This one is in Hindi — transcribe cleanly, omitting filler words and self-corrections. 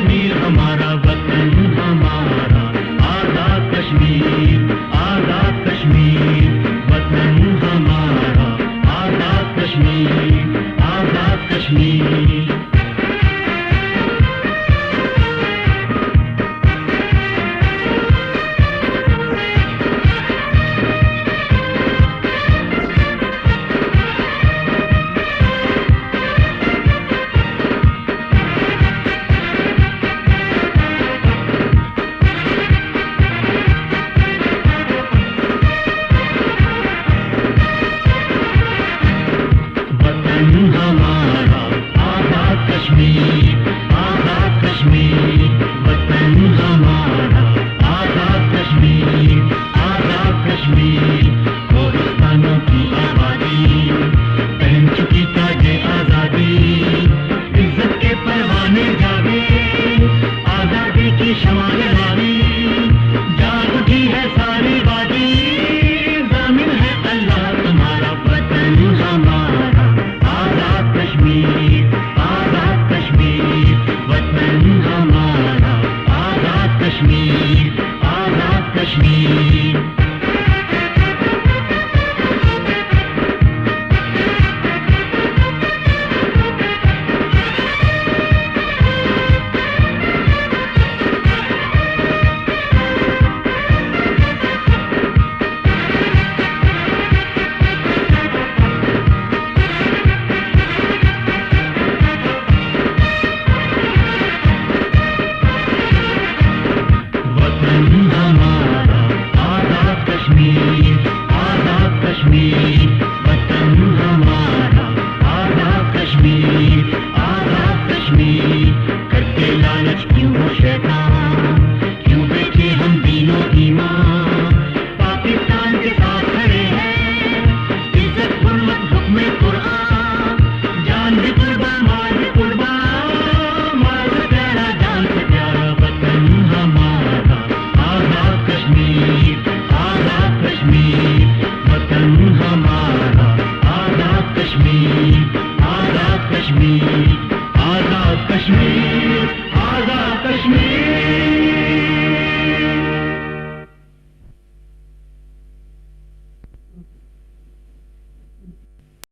कश्मीर हमारा वतन हमारा, आजाद कश्मीर, आजाद कश्मीर, वतन हमारा, आजाद कश्मीर, आजाद कश्मीर। हमारा आजाद कश्मीर, आजाद कश्मीर, वतन हमारा, आजाद कश्मीर, आजाद कश्मीर। कोहिस्तानों की आबादी पहन चुकी ताजे आजादी, इज्जत के परवाने जागे, आजादी की शमाल लावी, जाग उठी है सारी वादी, जामिन है अल्लाह तुम्हारा वतन हमारा, आजाद कश्मीर, आजाद कश्मीर, वतन हमारा, आजाद कश्मीर, आजाद कश्मीर। हमारा आजाद कश्मीर, आजाद कश्मीर, वतन हमारा, आजाद कश्मीर, आजाद कश्मीर। करते लालच क्यों शैतान